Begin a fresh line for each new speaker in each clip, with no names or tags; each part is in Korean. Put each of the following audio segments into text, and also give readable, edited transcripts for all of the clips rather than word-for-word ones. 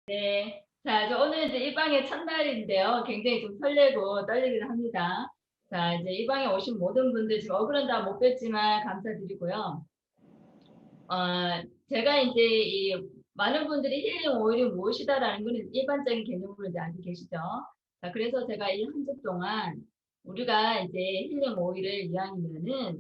네. 자, 오늘 이제 이 방의 첫날인데요. 굉장히 좀 설레고 떨리기도 합니다. 자, 이제 이 방에 오신 모든 분들 지금 얼굴은 다 못 뵀지만 감사드리고요. 어, 제가 이제 이 많은 분들이 힐링 오일이 무엇이다라는 거는 일반적인 개념으로 이제 알고 계시죠. 자, 그래서 제가 이 한 주 동안 우리가 이제 힐링 오일을 이야기하면은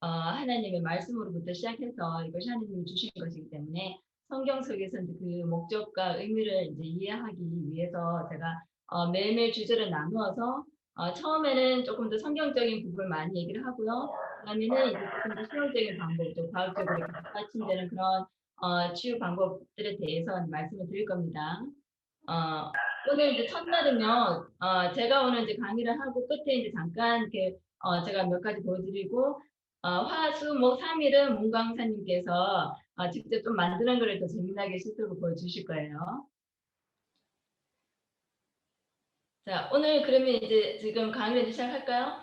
하나님의 말씀으로부터 시작해서 이것이 하나님이 주신 것이기 때문에 성경 속에서 이제 그 목적과 의미를 이제 이해하기 위해서 제가 매일매일 주제를 나누어서 처음에는 조금 더 성경적인 부분을 많이 얘기를 하고요. 그다음에는 이제 조금 더 실용적인 방법, 또 과학적으로 이렇게 뒷받침되는 그런 치유 방법들에 대해서 말씀을 드릴 겁니다. 어, 오늘 이제 첫날은요, 제가 오늘 이제 강의를 하고 끝에 이제 잠깐 이렇게 제가 몇 가지 보여드리고 화, 수, 목 3일은 문 강사님께서 직접 좀 만드는 거를 더 재미나게 실습으로 보여주실 거예요. 자, 오늘 그러면 이제 지금 강의를 이제 시작할까요?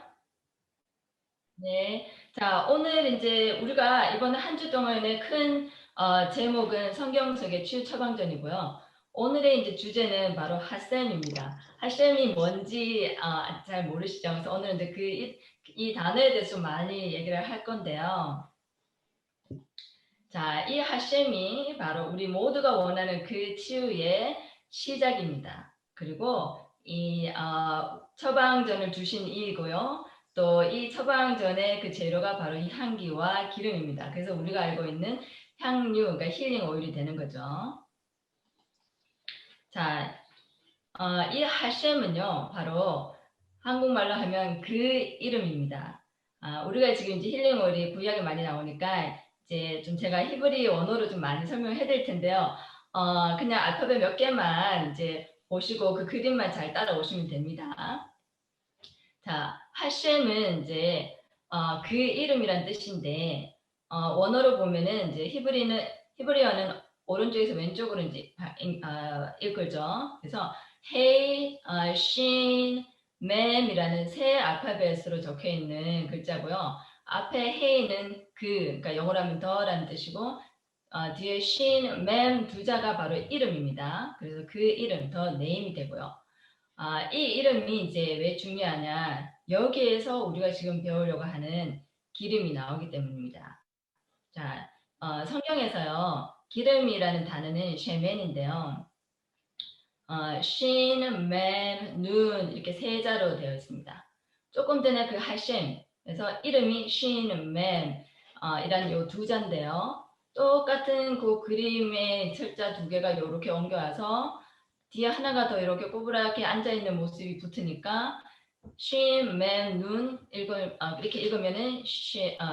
네. 자, 오늘 이제 우리가 이번 한 주 동안의 큰 제목은 성경 속의 치유 처방전이고요. 오늘의 이제 주제는 바로 핫셈입니다. 핫셈이 뭔지 잘 모르시죠? 그래서 오늘 이제 이 단어에 대해서 많이 얘기를 할 건데요. 자, 이 핫셈이 바로 우리 모두가 원하는 그 치유의 시작입니다. 그리고 이 처방전을 주신 이이고요. 또 이 처방전의 그 재료가 바로 이 향기와 기름입니다. 그래서 우리가 알고 있는 향유, 그러니까 힐링 오일이 되는 거죠. 자, 이 핫셈은요, 바로 한국말로 하면 그 이름입니다. 우리가 지금 이제 힐링 오일이 구약에 많이 나오니까 이제 좀 제가 히브리 언어로 좀 많이 설명해 드릴 텐데요. 그냥 알파벳 몇 개만 이제 보시고 그 그림만 잘 따라오시면 됩니다. 자, 하셴은 이제 그 이름이란 뜻인데 원어로 보면은 이제 히브리어는 오른쪽에서 왼쪽으로 이제 읽을죠. 그래서 헤이, 신, 맴이라는 세 알파벳으로 적혀 있는 글자고요. 앞에 헤이는 그러니까 영어로 하면 더라는 뜻이고 뒤에 신, 맴 두 자가 바로 이름입니다. 그래서 그 이름 더 네임이 되고요. 이 이름이 이제 왜 중요하냐? 여기에서 우리가 지금 배우려고 하는 기름이 나오기 때문입니다. 자, 성경에서요, 기름이라는 단어는 쉐멘인데요. 신, 맨, 눈 이렇게 세 자로 되어 있습니다. 조금 전에 그 하셴, 그래서 이름이 신, 맨 이란 요 두 자인데요. 똑같은 그 그림의 철자 두 개가 이렇게 옮겨와서 뒤에 하나가 더 이렇게 꼬부랗게 앉아있는 모습이 붙으니까 쉰, 맨, 눈 이렇게 읽으면은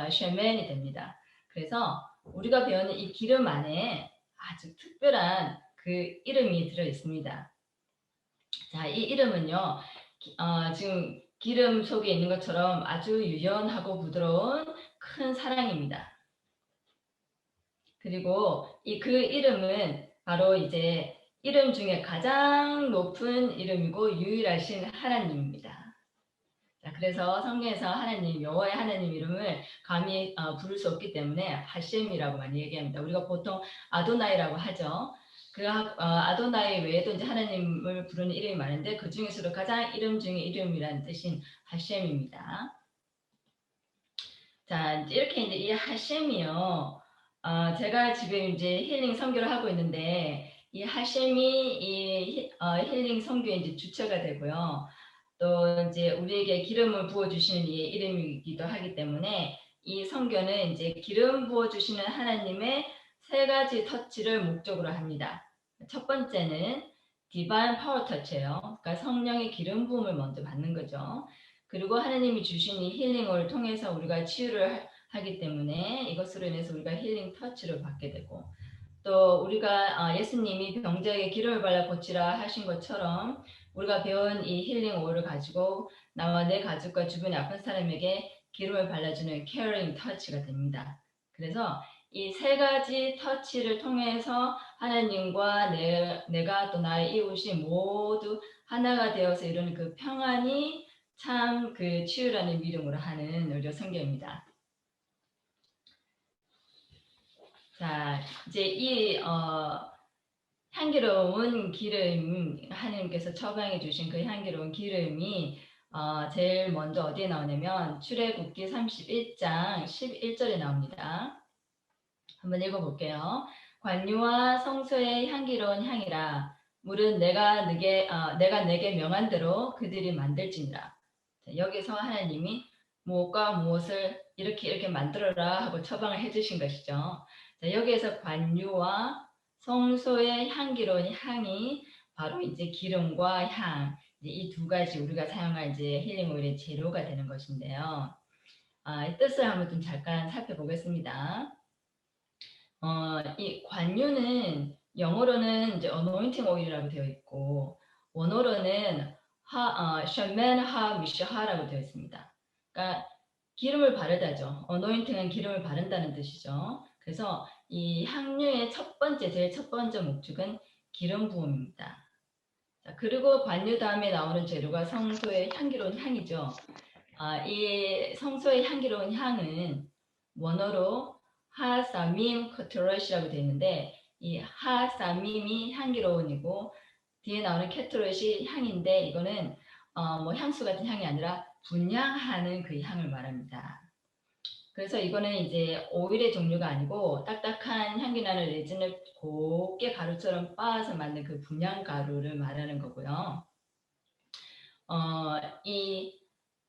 쉐맨이 됩니다. 그래서 우리가 배우는 이 기름 안에 아주 특별한 그 이름이 들어 있습니다. 자, 이 이름은요, 지금 기름 속에 있는 것처럼 아주 유연하고 부드러운 큰 사랑입니다. 그리고 그 이름은 바로 이제 이름 중에 가장 높은 이름이고 유일하신 하나님입니다. 자, 그래서 성경에서 하나님, 여호와의 하나님 이름을 감히 부를 수 없기 때문에 하셈이라고 많이 얘기합니다. 우리가 보통 아도나이라고 하죠. 아도나이 외에도 이제 하나님을 부르는 이름이 많은데 그 중에서도 가장 이름 중에 이름이라는 뜻인 하셈입니다. 자, 이렇게 이제 이 하셈이요. 제가 지금 이제 힐링 선교를 하고 있는데 이 하셈이 힐링 선교의 이제 주체가 되고요. 또 이제 우리에게 기름을 부어 주시는 이의 이름이기도 하기 때문에 이 선교는 이제 기름 부어 주시는 하나님의 세 가지 터치를 목적으로 합니다. 첫 번째는 디바인 파워 터치예요. 그러니까 성령의 기름 부음을 먼저 받는 거죠. 그리고 하나님이 주신 이 힐링을 통해서 우리가 치유를 하기 때문에 이것으로 인해서 우리가 힐링 터치를 받게 되고 또 우리가 예수님이 병자에게 기름을 발라 고치라 하신 것처럼 우리가 배운 이 힐링 오일을 가지고 나와 내 가족과 주변의 아픈 사람에게 기름을 발라주는 caring 터치가 됩니다. 그래서 이 세 가지 터치를 통해서 하나님과 내가 또 나의 이웃이 모두 하나가 되어서 이루는 그 평안이 참 그 치유라는 믿음으로 하는 의료 성경입니다. 자, 이제 향기로운 기름, 하나님께서 처방해 주신 그 향기로운 기름이 제일 먼저 어디에 나오냐면 출애굽기 31장 11절에 나옵니다. 한번 읽어볼게요. 관유와 성소의 향기로운 향이라 물은 내가 내게 명한 대로 그들이 만들지니라. 자, 여기서 하나님이 무엇과 무엇을 이렇게 만들어라 하고 처방을 해주신 것이죠. 자, 여기에서 관유와 성소의 향기로운 향이 바로 이제 기름과 향, 이 두 가지 우리가 사용할 이제 힐링 오일의 재료가 되는 것인데요. 이 뜻을 한번 좀 잠깐 살펴보겠습니다. 이 관유는 영어로는 이제 anointing oil이라고 되어 있고 원어로는 샤멘 하 미샤하라고 되어 있습니다. 그러니까 기름을 바르다죠. anointing은 기름을 바른다는 뜻이죠. 그래서 이 향유의 제일 첫 번째 목적은 기름 부음입니다. 자, 그리고 관유 다음에 나오는 재료가 성소의 향기로운 향이죠. 이 성소의 향기로운 향은 원어로 하사밈 커트러시라고 되어 있는데 이 하사밈이 향기로운이고 뒤에 나오는 캐트러시 향인데 이거는 뭐 향수 같은 향이 아니라 분향하는 그 향을 말합니다. 그래서 이거는 이제 오일의 종류가 아니고 딱딱한 향기 나는 레진을 곱게 가루처럼 빻아서 만든 그 분향 가루를 말하는 거고요. 이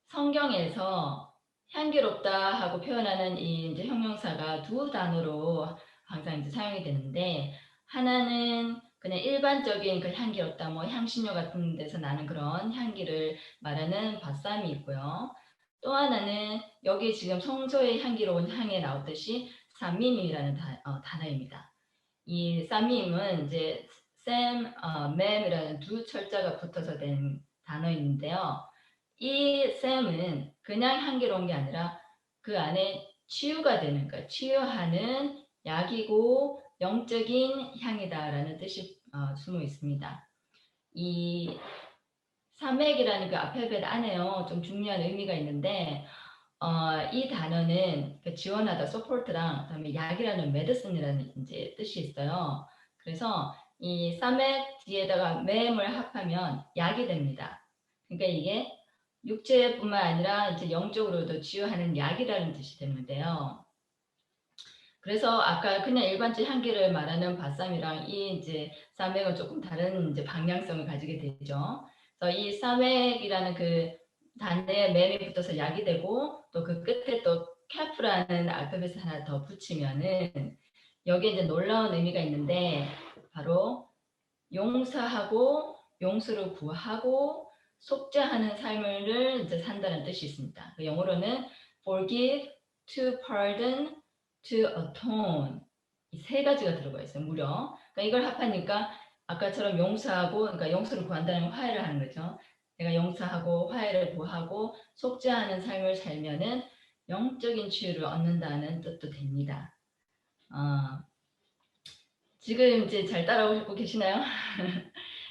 성경에서 향기롭다 하고 표현하는 이 이제 형용사가 두 단어로 항상 이제 사용이 되는데 하나는 그냥 일반적인 그 향기롭다 뭐 향신료 같은 데서 나는 그런 향기를 말하는 바삼이 있고요. 또 하나는 여기 지금 성소의 향기로운 향에 나왔듯이 사밈이라는 단어입니다. 이 사밈은 이제 맴이라는 두 철자가 붙어서 된 단어인데요. 이 샘은 그냥 향기로운 게 아니라 그 안에 치유가 되는 것, 치유하는 약이고 영적인 향이다라는 뜻이 숨어 있습니다. 이 사맥이라는 그 알파벳 안에요. 좀 중요한 의미가 있는데 이 단어는 그 지원하다, support랑 그다음에 약이라는 medicine이라는 이제 뜻이 있어요. 그래서 이 사맥 뒤에다가 맴을 합하면 약이 됩니다. 그러니까 이게 육체뿐만 아니라 이제 영적으로도 치유하는 약이라는 뜻이 되는데요. 그래서 아까 그냥 일반적 향기를 말하는 바삼이랑 이 이제 사맥은 조금 다른 이제 방향성을 가지게 되죠. 그래서 이 사맥이라는 그 단에 맴이 붙어서 약이 되고 또 그 끝에 또 캐프라는 알파벳을 하나 더 붙이면은 여기에 이제 놀라운 의미가 있는데 바로 용서하고 용서를 구하고 속죄하는 삶을 이제 산다는 뜻이 있습니다. 그 영어로는 forgive, to pardon, to atone 이 세 가지가 들어가 있어요. 무려. 그러니까 이걸 합하니까 아까처럼 용서하고 그러니까 용서를 구한다는 화해를 하는 거죠. 내가 용서하고 화해를 구하고 속죄하는 삶을 살면은 영적인 치유를 얻는다는 뜻도 됩니다. 지금 이제 잘 따라오고 계시나요?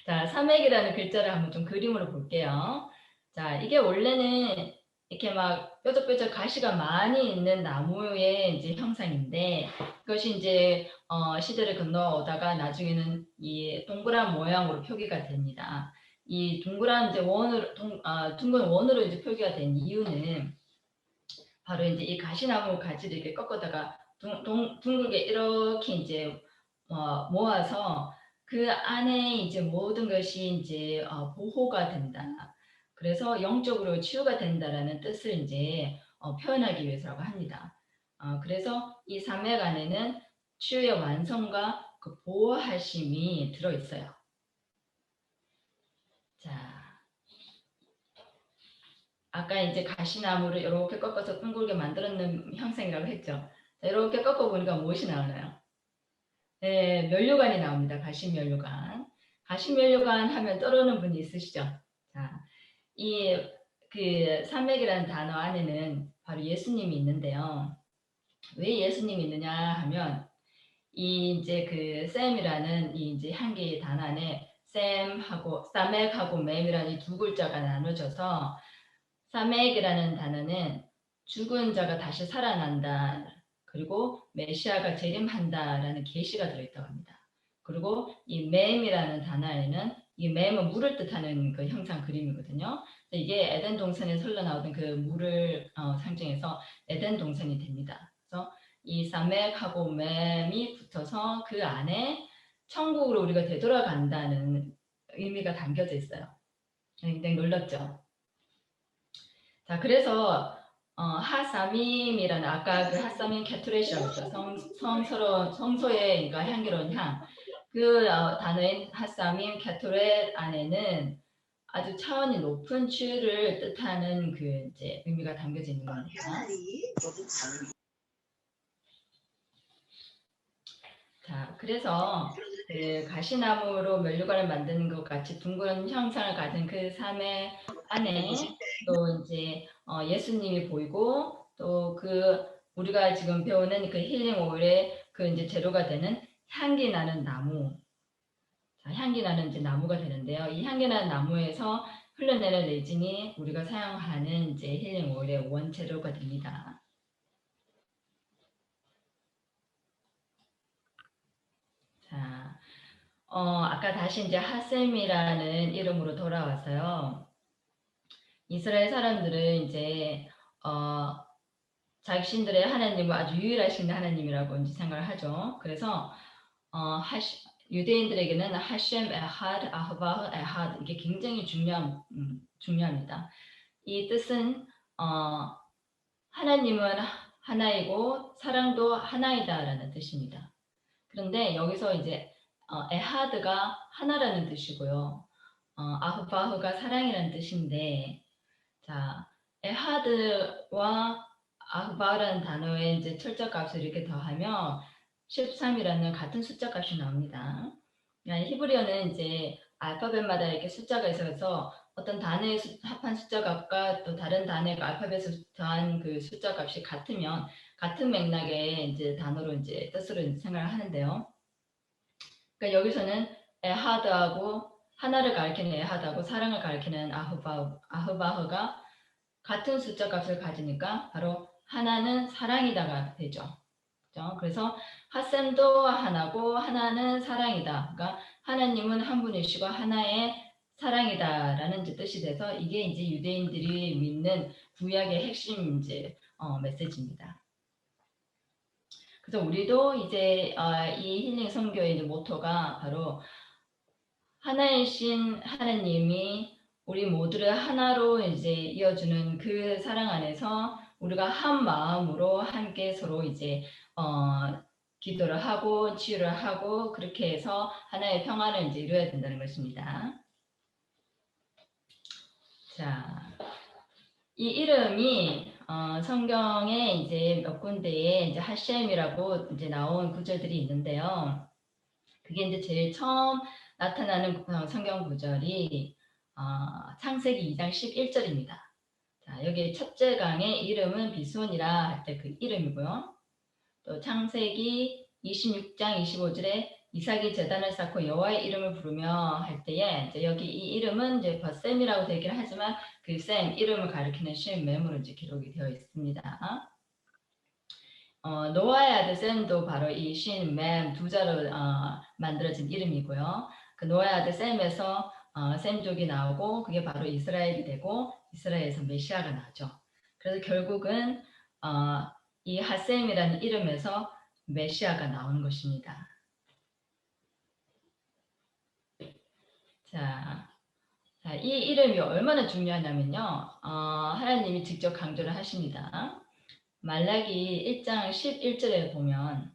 자, 삼액이라는 글자를 한번 좀 그림으로 볼게요. 자, 이게 원래는 이렇게 막 뾰족뾰족 가시가 많이 있는 나무의 이제 형상인데 그것이 이제 시대를 건너오다가 나중에는 이 동그란 모양으로 표기가 됩니다. 이 동그란 이제 둥근 원으로 이제 표기가 된 이유는 바로 이제 이 가시나무 가지를 이렇게 꺾어다가 둥글게 이렇게 이제 모아서 그 안에 이제 모든 것이 이제 보호가 된다. 그래서 영적으로 치유가 된다라는 뜻을 이제 표현하기 위해서라고 합니다. 그래서 이 산맥 안에는 치유의 완성과 그 보호하심이 들어 있어요. 자, 아까 이제 가시나무를 이렇게 꺾어서 둥글게 만들었는 형상이라고 했죠. 자, 이렇게 꺾어 보니까 무엇이 나오나요? 네, 면류관이 나옵니다. 가시면류관. 가시면류관 하면 떠오르는 분이 있으시죠? 자, 이 그 산맥이라는 단어 안에는 바로 예수님이 있는데요. 왜 예수님이 있느냐 하면 이 이제 그 샘이라는 이 이제 향기의 단어 안에 샘하고 사맥하고 맴이라는 이 두 글자가 나눠져서 사맥이라는 단어는 죽은 자가 다시 살아난다. 그리고 메시아가 재림한다라는 계시가 들어있다고 합니다. 그리고 이 맴이라는 단어에는 이 맴은 물을 뜻하는 그 형상 그림이거든요. 이게 에덴 동산에서 흘러나오던 그 물을 상징해서 에덴 동산이 됩니다. 그래서 이 사맥하고 맴이 붙어서 그 안에 천국으로 우리가 되돌아간다는 의미가 담겨져 있어요. 굉장히 놀랍죠. 자, 그래서 하사밈이라는 아까 그 하사밈 캐투레시라고 했죠. 성소의 그러니까 향기로운 향. 그 단어인 하사밈 캐투렛 안에는 아주 차원이 높은 치유를 뜻하는 그 이제 의미가 담겨져 있는 겁니다. 자, 그래서 그 가시나무로 면류관을 만드는 것 같이 둥근 형상을 가진 그 삶의 안에 또 이제 예수님이 보이고 또 그 우리가 지금 배우는 그 힐링 오일의 그 이제 재료가 되는 향기 나는 나무. 자, 향기 나는 이제 나무가 되는데요. 이 향기 나는 나무에서 흘러내는 레진이 우리가 사용하는 이제 힐링 오일의 원재료가 됩니다. 자, 아까 다시 이제 하셈이라는 이름으로 돌아와서요. 이스라엘 사람들은 이제 자신들의 하나님을 아주 유일하신 하나님이라고 이제 생각을 하죠. 그래서 유대인들에게는 하셈 에하드, 아흐바흐 에하드 이게 굉장히 중요합니다. 이 뜻은 하나님은 하나이고 사랑도 하나이다라는 뜻입니다. 그런데 여기서 이제 에하드가 하나라는 뜻이고요. 아흐바흐가 사랑이라는 뜻인데, 자, 에하드와 아흐바흐라는 단어에 이제 철자 값을 이렇게 더하면 13이라는 같은 숫자 값이 나옵니다. 그러니까 히브리어는 이제 알파벳마다 이렇게 숫자가 있어서 어떤 단어의 합한 숫자 값과 또 다른 단어의 알파벳을 더한 그 숫자 값이 같으면 같은 맥락의 이제 단어로 이제 뜻으로 생각을 하는데요. 그러니까 여기서는 에하드하고 하나를 가리키는 에하드하고 사랑을 가리키는 아흐바흐가 같은 숫자 값을 가지니까 바로 하나는 사랑이다가 되죠. 그렇죠? 그래서 하셈도 하나고 하나는 사랑이다. 그러니까 하나님은 한 분이시고 하나의 사랑이다라는 뜻이 돼서 이게 이제 유대인들이 믿는 구약의 핵심 이제 메시지입니다. 그래서 우리도 이제 이 힐링 선교의 이제 모토가 바로 하나이신 하나님이 우리 모두를 하나로 이제 이어주는 그 사랑 안에서 우리가 한 마음으로 함께 서로 이제 기도를 하고 치유를 하고 그렇게 해서 하나의 평안을 이제 이루어야 된다는 것입니다. 자, 이 이름이 성경에 이제 몇 군데에 이제 하셈이라고 이제 나온 구절들이 있는데요. 그게 이제 제일 처음 나타나는 성경 구절이 창세기 2장 11절입니다. 자, 여기 첫째 강의 이름은 비손이라 할 때 그 이름이고요. 또 창세기 26장 25절에 이삭이 제단을 쌓고 여호와의 이름을 부르며 할 때에 이제 여기 이 이름은 이제 버셈이라고 되긴 하지만 그 셈 이름을 가리키는 셈으로 이제 기록이 되어 있습니다. 노아의 아들 셈도 바로 이 신, 맴 두 자로 만들어진 이름이고요. 그 노아의 아들 셈에서 셈족이 나오고 그게 바로 이스라엘이 되고 이스라엘에서 메시아가 나죠. 그래서 결국은 이 하셈이라는 이름에서 메시아가 나오는 것입니다. 자, 이 이름이 얼마나 중요하냐면요. 하나님이 직접 강조를 하십니다. 말라기 1장 11절에 보면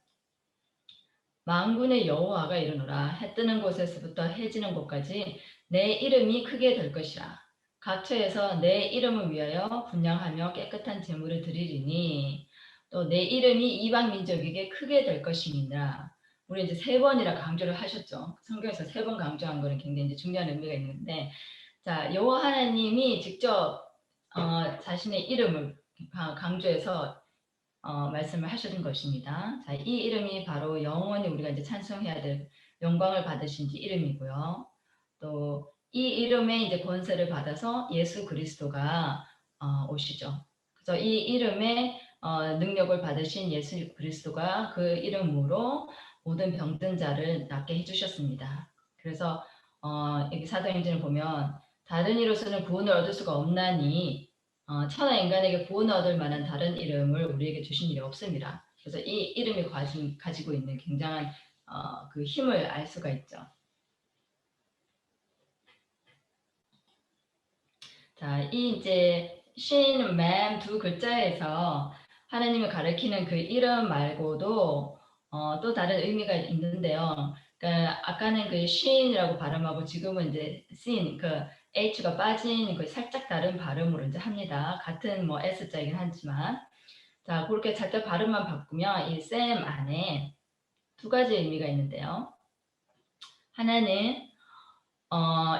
만군의 여호와가 이르노라 해 뜨는 곳에서부터 해 지는 곳까지 내 이름이 크게 될 것이라 각처에서 내 이름을 위하여 분양하며 깨끗한 제물을 드리리니 또 내 이름이 이방 민족에게 크게 될 것임이니라. 우리 이제 3번이라 강조를 하셨죠. 성경에서 3번 강조한 거는 굉장히 이제 중요한 의미가 있는데, 자 여호와 하나님이 직접 자신의 이름을 강조해서 말씀을 하시는 것입니다. 자, 이 이름이 바로 영원히 우리가 이제 찬송해야 될 영광을 받으신 이름이고요. 또 이 이름의 이제 권세를 받아서 예수 그리스도가 오시죠. 그래서 이 이름의 능력을 받으신 예수 그리스도가 그 이름으로 모든 병든 자를 낫게 해주셨습니다. 그래서 여기 사도행전을 보면 다른 이로서는 구원을 얻을 수가 없나니 천하 인간에게 구원을 얻을 만한 다른 이름을 우리에게 주신 일이 없습니다. 그래서 이 이름이 가지고 있는 굉장한 그 힘을 알 수가 있죠. 자, 이 이제 신, 맴 두 글자에서 하나님을 가리키는 그 이름 말고도 또 다른 의미가 있는데요. 그러니까 아까는 그 신이라고 발음하고 지금은 이제 sin, 그 h가 빠진 그 살짝 다른 발음으로 이제 합니다. 같은 뭐 s자이긴 하지만 자 그렇게 살짝 발음만 바꾸면 이 쌤 안에 두 가지 의미가 있는데요. 하나는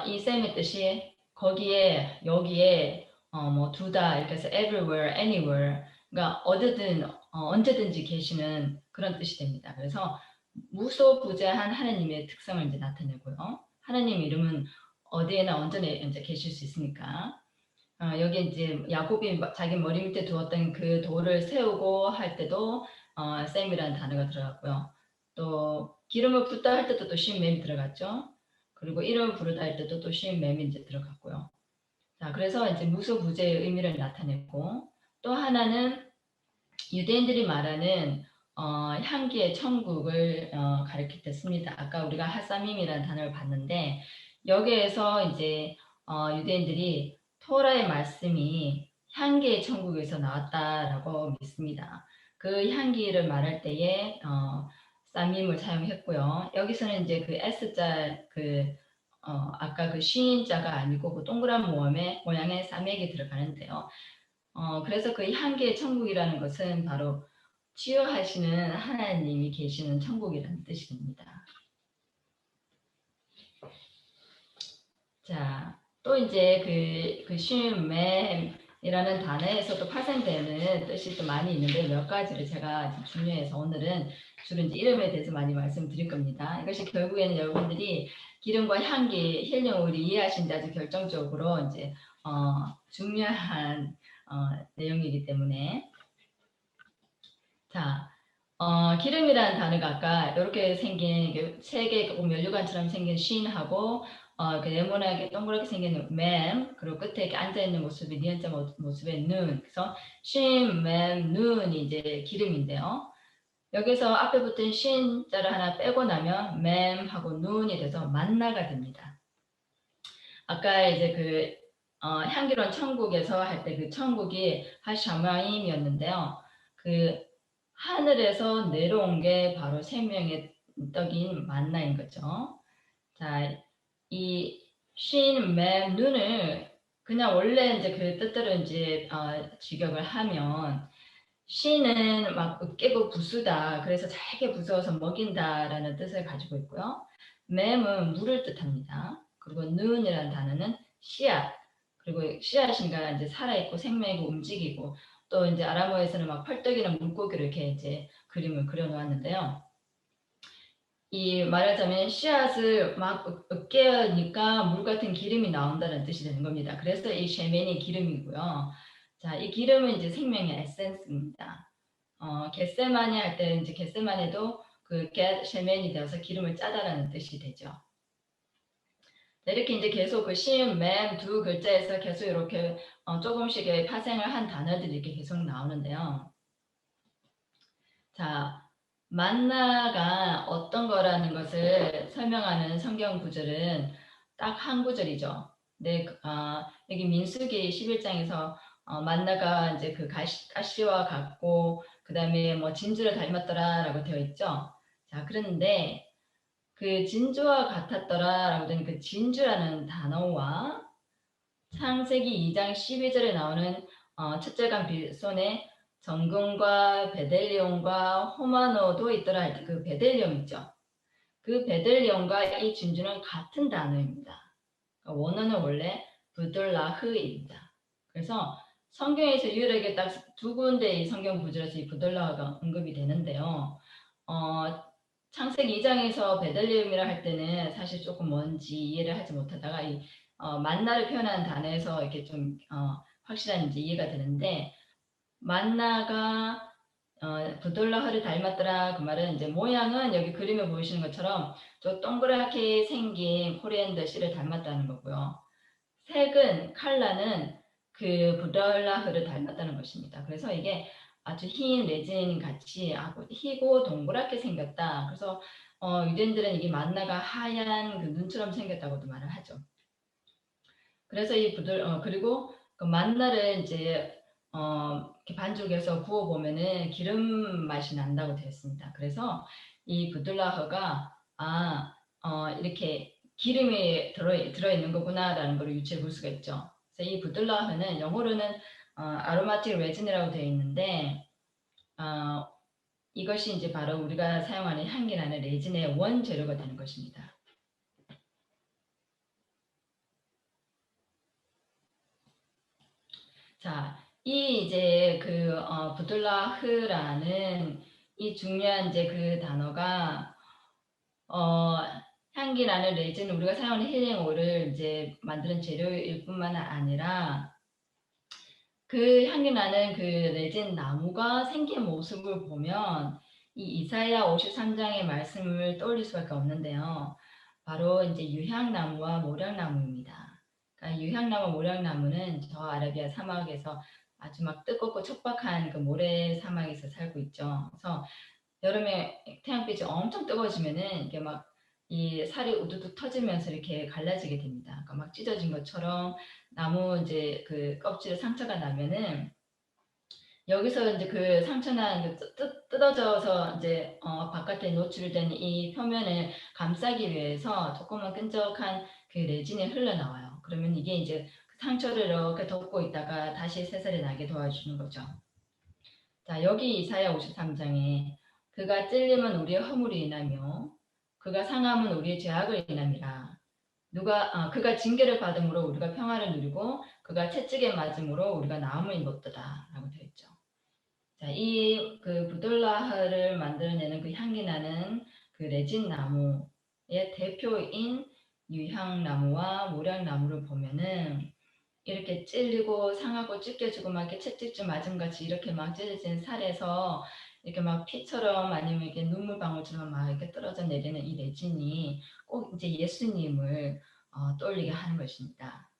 이 쌤의 뜻이 거기에 여기에 뭐 두다 이렇게 해서 everywhere, anywhere 그러니까 어디든 언제든지 계시는 그런 뜻이 됩니다. 그래서 무소부재한 하나님의 특성을 이제 나타내고요. 하나님 이름은 어디에나 언제나 이제 계실 수 있으니까 여기 이제 야곱이 자기 머리 밑에 두었던 그 돌을 세우고 할 때도 쌤이라는 단어가 들어갔고요. 또 기름을 붓다 할 때도 또 쉼맴이 들어갔죠. 그리고 이름을 부르다 할 때도 또 쉼맴이 이제 들어갔고요. 자, 그래서 이제 무소부재의 의미를 나타냈고 또 하나는 유대인들이 말하는 향기의 천국을 가리킬 때 씁니다. 아까 우리가 하사밈이라는 단어를 봤는데 여기에서 이제 유대인들이 토라의 말씀이 향기의 천국에서 나왔다라고 믿습니다. 그 향기를 말할 때에 사밈을 사용했고요. 여기서는 이제 그 S자 아까 그 시인자가 아니고 그 동그란 모양의 사맥이 들어가는데요. 그래서 그 향기의 천국이라는 것은 바로 치유하시는 하나님이 계시는 천국이라는 뜻이 됩니다. 자, 또 이제 그 쉼맴이라는 단어에서도 파생되는 뜻이 또 많이 있는데 몇 가지를 제가 중요해서 오늘은 주로 이제 이름에 대해서 많이 말씀드릴 겁니다. 이것이 결국에는 여러분들이 기름과 향기, 힐링을 이해하신 데 아주 결정적으로 이제 중요한 내용이기 때문에 자, 기름이라는 단어가 아까 이렇게 생긴 세 개 면류관처럼 생긴 쉰하고 그 네모나게 동그랗게 생긴 맴 그리고 끝에 이렇게 앉아 있는 모습이 니은자 모습의 눈 그래서 쉰, 맴, 눈이 이제 기름인데요. 여기서 앞에 붙은 쉰자를 하나 빼고 나면 맴하고 눈이 돼서 만나가 됩니다. 아까 이제 향기로운 천국에서 할 때 그 천국이 하샤마임이었는데요. 그 하늘에서 내려온 게 바로 생명의 떡인 만나인 거죠. 자, 이 쉰, 맴, 눈을 그냥 원래 이제 그 뜻대로 이제 직역을 하면 쉰은 막 으깨고 부수다. 그래서 잘게 부숴서 먹인다라는 뜻을 가지고 있고요. 맴은 물을 뜻합니다. 그리고 눈이라는 단어는 씨앗. 그리고 씨앗인가 이제 살아있고 생명이고 움직이고 또 이제 아람어에서는 막 펄떡이나 물고기를 이렇게 이제 그림을 그려 놓았는데요. 이 말하자면 씨앗을 막 으깨니까 물 같은 기름이 나온다는 뜻이 되는 겁니다. 그래서 이 쉐멘이 기름이고요. 자, 이 기름은 이제 생명의 에센스입니다. 겟세마니 할 때 이제 겟세마니도 그 겟쉐멘이 되어서 기름을 짜다라는 뜻이 되죠. 이렇게 이제 계속 그 심, 맴 두 글자에서 계속 이렇게 조금씩 파생을 한 단어들이 이렇게 계속 나오는데요. 자, 만나가 어떤 거라는 것을 설명하는 성경 구절은 딱 한 구절이죠. 네, 여기 민수기 11장에서 만나가 이제 그 가시와 같고 그 다음에 뭐 진주를 닮았더라라고 되어 있죠. 자, 그런데 그 진주와 같았더라라고 되는 그 진주라는 단어와 창세기 2장 12절에 나오는 첫째 간 빌손에 정금과 베델리온과 호마노도 있더라 할 때 그 베델리온 있죠. 그 베델리온과 이 진주는 같은 단어입니다. 그러니까 원어는 원래 부들라흐입니다. 그래서 성경에서 유일하게 딱 두 군데의 성경 구절에서 이 부들라흐가 언급이 되는데요. 창세기 2장에서 베들레헴이라 할 때는 사실 조금 뭔지 이해를 하지 못하다가 이 만나를 표현하는 단어에서 이렇게 좀 확실한 이제 이해가 되는데 만나가 부들러흐를 닮았더라. 그 말은 이제 모양은 여기 그림에 보이시는 것처럼 저 동그랗게 생긴 코리앤더 씨를 닮았다는 거고요. 색은 컬러는 그 부들러흐를 닮았다는 것입니다. 그래서 이게 아주 흰 레진 같이 하고 희고 동그랗게 생겼다. 그래서 유대인들은 이게 만나가 하얀 그 눈처럼 생겼다고도 말을 하죠. 그래서 이 그리고 그 만나를 이제 이렇게 반죽해서 구워 보면은 기름 맛이 난다고 되어 있습니다. 그래서 이 부들라흐가 이렇게 기름이 들어 있는 거구나라는 걸 유추해 볼 수가 있죠. 그래서 이 부들라흐는 영어로는 아로마틱 레진이라고 되어 있는데 이것이 이제 바로 우리가 사용하는 향기 나는 레진의 원재료가 되는 것입니다. 자, 이 이제 그 부들라흐라는 이 중요한 이제 그 단어가 어, 향기 나는 레진 우리가 사용하는 힐링 오일을 이제 만드는 재료일 뿐만 아니라 그 향기 나는 그 레진 나무가 생긴 모습을 보면 이 이사야 53장의 말씀을 떠올릴 수밖에 없는데요. 바로 이제 유향나무와 모략나무입니다. 그러니까 유향나무, 모략나무는 저 아라비아 사막에서 아주 막 뜨겁고 척박한 그 모래 사막에서 살고 있죠. 그래서 여름에 태양빛이 엄청 뜨거워지면은 이게 막 이 살이 우두둑 터지면서 이렇게 갈라지게 됩니다. 그러니까 막 찢어진 것처럼 나무 이제 그 껍질에 상처가 나면은 여기서 이제 그 상처나 뜯어져서 이제 바깥에 노출된 이 표면을 감싸기 위해서 조금만 끈적한 그 레진이 흘러나와요. 그러면 이게 이제 상처를 이렇게 덮고 있다가 다시 새살이 나게 도와주는 거죠. 자, 여기 이사야 53장에 그가 찔림은 우리의 허물이 인하며 그가 상함은 우리의 죄악을 인함이라. 그가 징계를 받음으로 우리가 평화를 누리고 그가 채찍에 맞음으로 우리가 나음을 입었다 라고 되어 있죠. 자, 이 그 부들라흐를 만들어내는 그 향기 나는 그 레진 나무의 대표인 유향나무와 모략나무를 보면은 이렇게 찔리고 상하고 찢겨지고 막 이렇게 채찍질 맞음같이 이렇게 막 찢어진 살에서 이렇게 막 피처럼 아니면 이렇게 눈물방울처럼 막 이렇게 떨어져 내리는 이 레진이 꼭 이제 예수님을 떠올리게 하는 것입니다.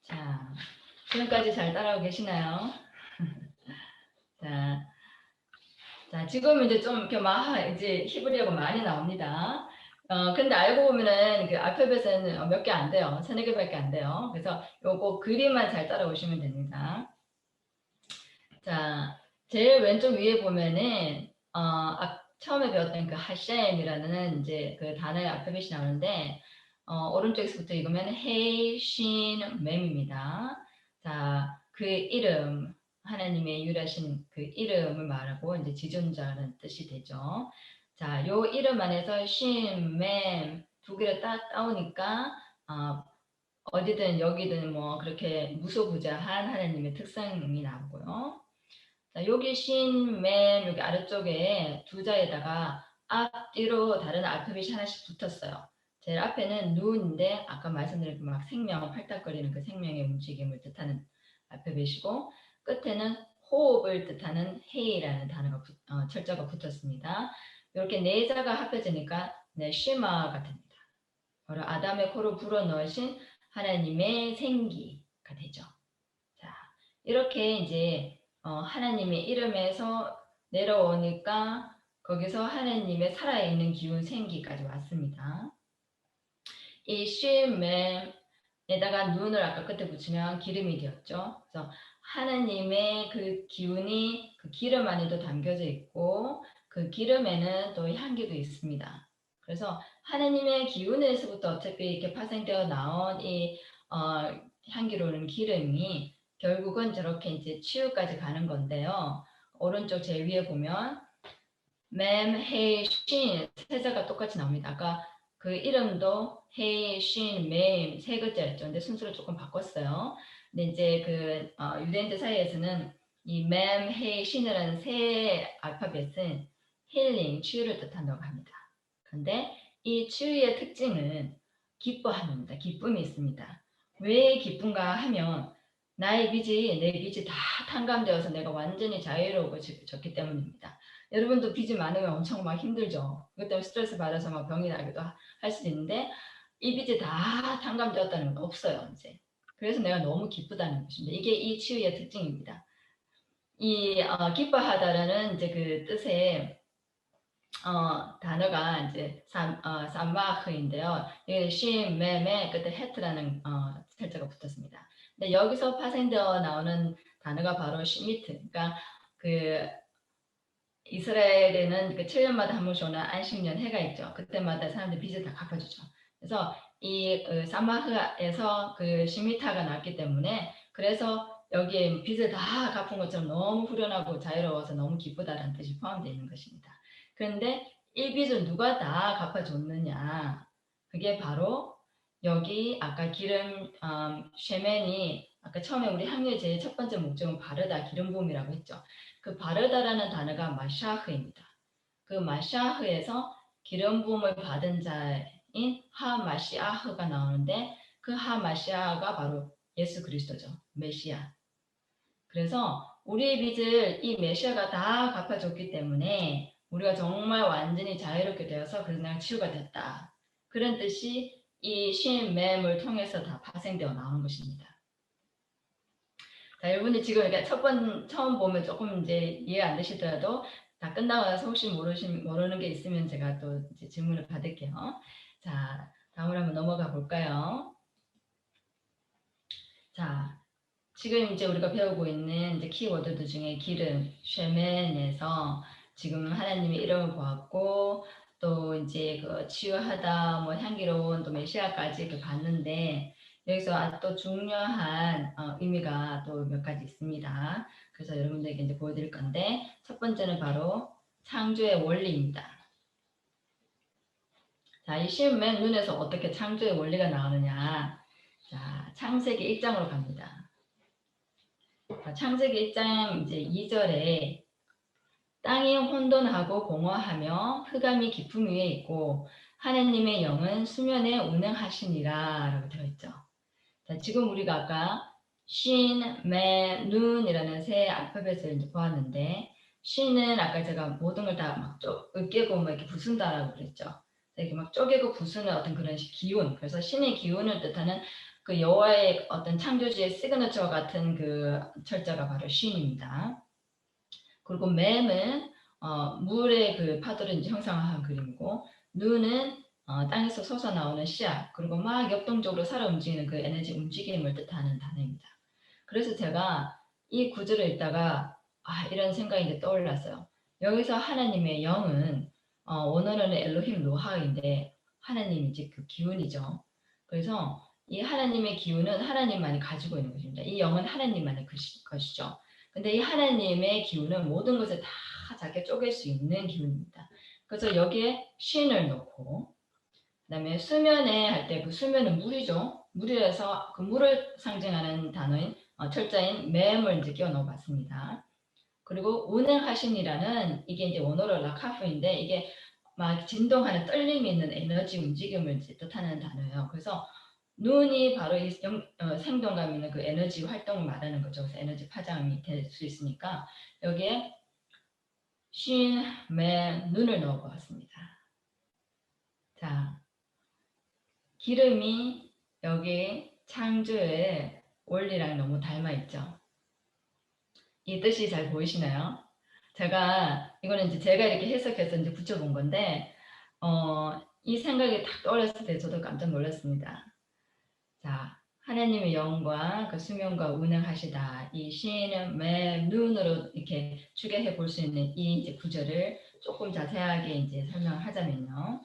자, 지금까지 잘 따라오고 계시나요? 자, 지금 이제 좀 이렇게 막 이제 히브리어가 많이 나옵니다. 근데 알고 보면은 그 알파벳은 몇 개 안 돼요. 세네 개밖에 안 돼요. 그래서 요거 그림만 잘 따라오시면 됩니다. 자, 제일 왼쪽 위에 보면은 처음에 배웠던 그 하셴이라는 이제 그 단어의 알파벳이 나오는데 오른쪽에서부터 읽으면 헤이, 신, mem입니다. 자, 그 이름 하나님의 유일하신 그 이름을 말하고 이제 지존자라는 뜻이 되죠. 자, 요 이름 안에서 신, mem 두 개를 딱 따오니까 어디든 여기든 뭐 그렇게 무소부자한 하나님의 특성이 나오고요. 자, 여기 신, 맨 여기 아래쪽에 두 자에다가 앞뒤로 다른 알파벳이 하나씩 붙었어요. 제일 앞에는 눈인데 아까 말씀드린 막 생명, 팔딱거리는 그 생명의 움직임을 뜻하는 알파벳이고 끝에는 호흡을 뜻하는 헤이라는 단어가 철자가 붙었습니다. 이렇게 네 자가 합해지니까 네, 시마가 됩니다. 바로 아담의 코로 불어넣으신 하나님의 생기가 되죠. 자, 이렇게 이제 하나님의 이름에서 내려오니까 거기서 하나님의 살아있는 기운 생기까지 왔습니다. 이 쉼에다가 눈을 아까 끝에 붙이면 기름이 되었죠. 그래서 하나님의 그 기운이 그 기름 안에도 담겨져 있고 그 기름에는 또 향기도 있습니다. 그래서 하나님의 기운에서부터 어차피 이렇게 파생되어 나온 이 향기로운 기름이 결국은 저렇게 이제 치유까지 가는 건데요. 오른쪽 제일 위에 보면 맴, 헤이, 신 세자가 똑같이 나옵니다. 아까 그 이름도 헤이, 신, 맴 세 글자였죠. 근데 순서를 조금 바꿨어요. 근데 이제 그 유대인들 사이에서는 이 맴, 헤이, 신이라는 세 알파벳은 힐링, 치유를 뜻한다고 합니다. 그런데 이 치유의 특징은 기뻐함입니다. 기쁨이 있습니다. 왜 기쁜가 하면 나의 빚이 내 빚이 다 탕감되어서 내가 완전히 자유로워졌기 때문입니다. 여러분도 빚이 많으면 엄청 막 힘들죠. 그것 때문에 스트레스 받아서 막 병이 나기도 할 수도 있는데 이 빚이 다 탕감되었다는 건 없어요. 이제. 그래서 내가 너무 기쁘다는 것입니다. 이게 이 치유의 특징입니다. 이 기뻐하다라는 이제 그 뜻의 단어가 이제 산마흐인데요. 이게 쉼, 매매 끝에 헤트라는 철자가 붙었습니다. 근데 여기서 파생되어 나오는 단어가 바로 시미트. 그러니까 그 이스라엘에는 그 7년마다 한 번씩 오는 안식년 해가 있죠. 그때마다 사람들 빚을 다 갚아주죠. 그래서 이 사마흐에서 그 시미타가 났기 때문에 그래서 여기에 빚을 다 갚은 것처럼 너무 후련하고 자유로워서 너무 기쁘다라는 뜻이 포함되어 있는 것입니다. 그런데 이 빚을 누가 다 갚아줬느냐? 그게 바로 여기 아까 기름 쉐멘이 아까 처음에 우리 향유의 제일 첫 번째 목적은 바르다 기름 부음이라고 했죠. 그 바르다라는 단어가 마샤흐입니다. 그 마샤흐에서 기름 부음을 받은 자인 하마시아흐가 나오는데 그 하마시아가 바로 예수 그리스도죠. 메시아. 그래서 우리의 빚을 이 메시아가 다 갚아줬기 때문에 우리가 정말 완전히 자유롭게 되어서 그래서 내가 치유가 됐다. 그런 뜻이 이 신맴을 통해서 다 파생되어 나오는 것입니다. 자, 여러분이 지금 이렇게 처음 보면 조금 이제 이해 안 되시더라도 다 끝나고 나서 혹시 모르는 게 있으면 제가 또 이제 질문을 받을게요. 자, 다음으로 한번 넘어가 볼까요? 자, 지금 이제 우리가 배우고 있는 이제 키워드들 중에 기름, 쉐멘에서 지금 하나님의 이름을 보았고 또 이제 그 치유하다, 뭐 향기로운 또 메시아까지 이렇게 봤는데 여기서 또 중요한 의미가 또 몇 가지 있습니다. 그래서 여러분들에게 이제 보여드릴 건데 첫 번째는 바로 창조의 원리입니다. 자, 이 쉐멘 눈에서 어떻게 창조의 원리가 나오느냐? 자, 창세기 1장으로 갑니다. 창세기 1장 이제 2절에 땅이 혼돈하고 공허하며 흑암이 깊음 위에 있고 하나님의 영은 수면에 운행하시니라 라고 되어 있죠. 자, 지금 우리가 아까 신, 매, 눈이라는 세 알파벳을 이제 보았는데 신은 아까 제가 모든 걸 다 막 으깨고 뭐 이렇게 부순다라고 그랬죠. 이렇게 막 쪼개고 부수는 어떤 그런 기운. 그래서 신의 기운을 뜻하는 그 여호와의 어떤 창조주의 시그너처 같은 그 철자가 바로 신입니다. 그리고 맴은 물의 그 파도를 이제 형상화한 그림이고 눈은 땅에서 솟아나오는 씨앗 그리고 막 역동적으로 살아 움직이는 그 에너지 움직임을 뜻하는 단어입니다. 그래서 제가 이 구절을 읽다가 이런 생각이 이제 떠올랐어요. 여기서 하나님의 영은 원어로는 엘로힘 로하인데 하나님이지 그 기운이죠. 그래서 이 하나님의 기운은 하나님만이 가지고 있는 것입니다. 이 영은 하나님만의 것이죠. 근데 이 하나님의 기운은 모든 것을 다 작게 쪼갤 수 있는 기운입니다. 그래서 여기에 신을 넣고 그다음에 수면에 할 때 그 수면은 물이죠. 물이라서 그 물을 상징하는 단어인 철자인 맴을 이제 끼워 넣어봤습니다. 그리고 운행하신이라는 이게 이제 원어로 라카프인데 이게 막 진동하는 떨림이 있는 에너지 움직임을 이제 뜻하는 단어예요. 그래서 눈이 바로 이 생동감 있는 그 에너지 활동을 말하는 거죠. 그래서 에너지 파장이 될 수 있으니까 여기에 신, 맨, 눈을 넣어보았습니다. 자, 기름이 여기 창조의 원리랑 너무 닮아있죠. 이 뜻이 잘 보이시나요? 이거는 이제 제가 이렇게 해석해서 이제 붙여본 건데, 이 생각이 딱 떠올랐을 때 저도 깜짝 놀랐습니다. 자, 하나님의 영과 그 수면과 운행하시다. 이 시인은 매 눈으로 이렇게 추계해 볼 수 있는 이 이제 구절을 조금 자세하게 이제 설명을 하자면요.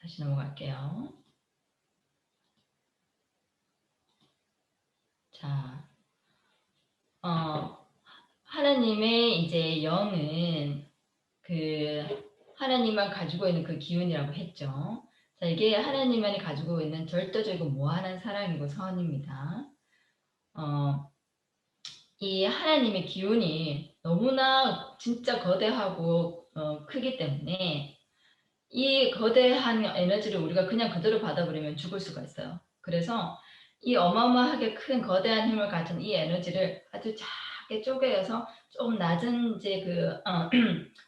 다시 넘어갈게요. 자, 하나님의 이제 영은 그 하나님만 가지고 있는 그 기운이라고 했죠. 자, 이게 하나님만이 가지고 있는 절대적이고 무한한 사랑이고 선입니다. 이 하나님의 기운이 너무나 진짜 거대하고 크기 때문에 이 거대한 에너지를 우리가 그냥 그대로 받아버리면 죽을 수가 있어요. 그래서 이 어마어마하게 큰 거대한 힘을 가진 이 에너지를 아주 작게 쪼개서 좀 낮은 이제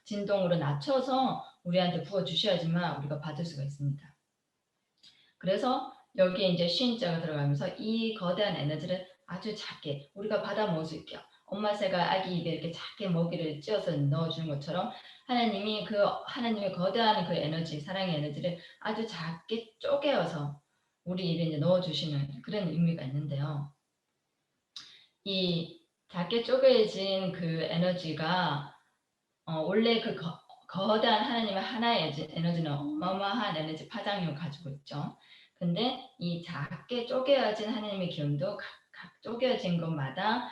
진동으로 낮춰서 우리한테 부어 주셔야지만 우리가 받을 수가 있습니다. 그래서 여기에 이제 쉰자가 들어가면서 이 거대한 에너지를 아주 작게 우리가 받아 먹을 수 있게, 엄마 새가 아기 입에 이렇게 작게 먹이를 찧어서 넣어주는 것처럼 하나님이 하나님의 거대한 그 에너지, 사랑의 에너지를 아주 작게 쪼개어서 우리 입에 이제 넣어주시는 그런 의미가 있는데요. 이 작게 쪼개진 그 에너지가 원래 그 거대한 하나님의 하나의 에너지는 어마어마한 에너지 파장력을 가지고 있죠. 근데 이 작게 쪼개어진 하나님의 기운도 각 쪼개어진 것마다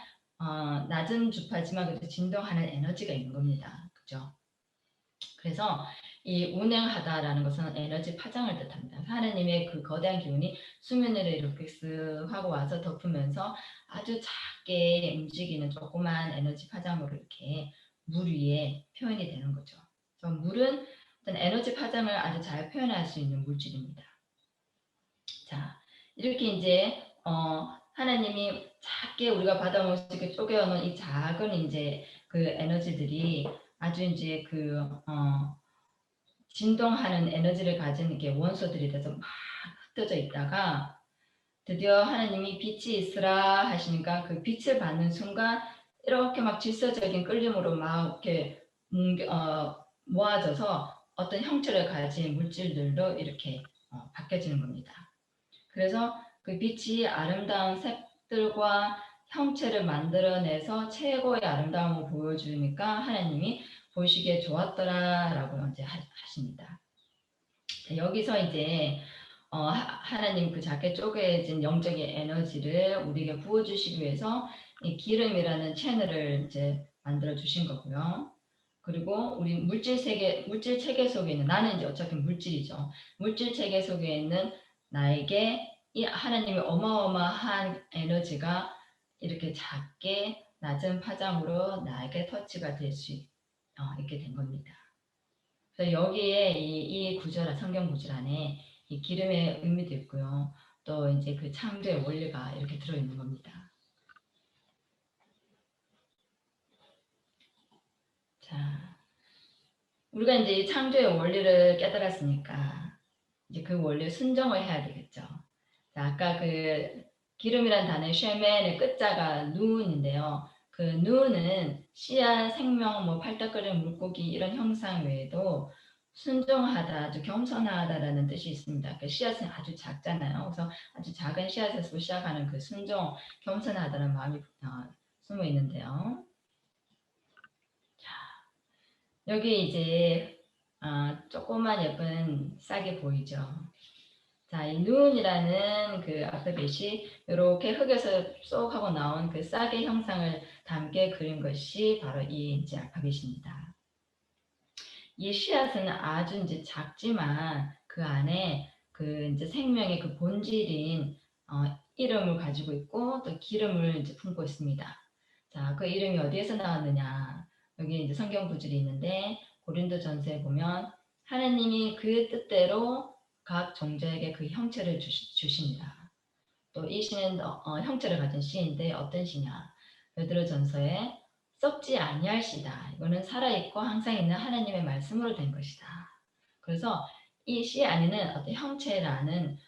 낮은 주파지만 그래도 진동하는 에너지가 있는 겁니다. 그죠? 그래서 이 운행하다라는 것은 에너지 파장을 뜻합니다. 하나님의 그 거대한 기운이 수면 위로 이렇게 쓱 하고 와서 덮으면서 아주 작게 움직이는 조그만 에너지 파장으로 이렇게 물 위에 표현이 되는 거죠. 그래서 물은 어떤 에너지 파장을 아주 잘 표현할 수 있는 물질입니다. 자, 이렇게 이제 하나님이 작게 우리가 받아먹을 수 있게 쪼개어놓은 이 작은 이제 그 에너지들이 아주 이제 진동하는 에너지를 가진 이렇게 원소들이 돼서 막 흩어져 있다가 드디어 하나님이 빛이 있으라 하시니까 그 빛을 받는 순간 이렇게 막 질서적인 끌림으로 막 이렇게 모아져서 어떤 형체를 가진 물질들로 이렇게 바뀌어지는 겁니다. 그래서 그 빛이 아름다운 색들과 형체를 만들어내서 최고의 아름다움을 보여주니까 하나님이 보시기에 좋았더라라고 이제 하십니다. 여기서 이제 하나님 그 작게 쪼개진 영적인 에너지를 우리에게 부어주시기 위해서 이 기름이라는 채널을 이제 만들어 주신 거고요. 그리고 우리 물질 체계 속에 있는 나는 이제 어차피 물질이죠. 물질 체계 속에 있는 나에게 이 하나님의 어마어마한 에너지가 이렇게 작게 낮은 파장으로 나에게 터치가 될 수 있게 된 겁니다. 그래서 여기에 이 구절, 성경 구절 안에 이 기름의 의미도 있고요. 또 이제 그 창조의 원리가 이렇게 들어있는 겁니다. 자, 우리가 이제 창조의 원리를 깨달았으니까 이제 그 원리에 순종을 해야 되겠죠. 자, 아까 그 기름이란 단어의 쉐멘의 끝자가 누운인데요. 그 누는 씨앗, 생명, 뭐 팔딱거리는 물고기 이런 형상 외에도 순종하다, 아주 겸손하다라는 뜻이 있습니다. 그 씨앗은 아주 작잖아요. 그래서 아주 작은 씨앗에서 시작하는 그 순종, 겸손하다는 마음이 숨어 있는데요. 자, 여기 이제 조그만 예쁜 싹이 보이죠. 자, 이 누운이라는 그 알파벳이 이렇게 흙에서 쏙 하고 나온 그 싹의 형상을 담게 그린 것이 바로 이 이제 알파벳입니다. 이 씨앗은 아주 이제 작지만 그 안에 그 이제 생명의 그 본질인 이름을 가지고 있고 또 기름을 이제 품고 있습니다. 자, 그 이름이 어디에서 나왔느냐? 여기 이제 성경 구절이 있는데 고린도전서에 보면 하나님이 그 뜻대로 각 종자에게 그 형체를 주십니다. 또 이 시는 형체를 가진 시인데 어떤 시냐? 베드로전서에 썩지 아니할 시다. 이거는 살아있고 항상 있는 하나님의 말씀으로 된 것이다. 그래서 이 시 안에는 어떤 형체라는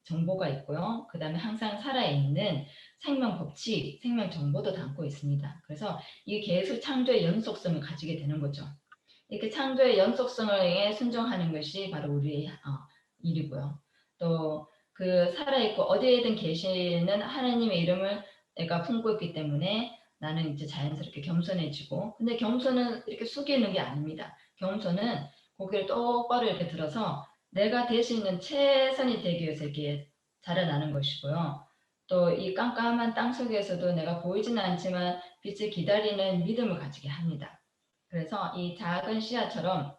정보가 있고요. 그 다음에 항상 살아있는 생명 법칙, 생명 정보도 담고 있습니다. 그래서 이게 계속 창조의 연속성을 가지게 되는 거죠. 이렇게 창조의 연속성에 순종하는 것이 바로 우리의 일이고요. 또 그 살아있고 어디에든 계시는 하나님의 이름을 내가 품고 있기 때문에 나는 이제 자연스럽게 겸손해지고, 근데 겸손은 이렇게 숙이는 게 아닙니다. 겸손은 고개를 똑바로 이렇게 들어서 내가 될 수 있는 최선이 되기 위해서 이렇게 자라나는 것이고요. 또 이 깜깜한 땅 속에서도 내가 보이지는 않지만 빛을 기다리는 믿음을 가지게 합니다. 그래서 이 작은 씨앗처럼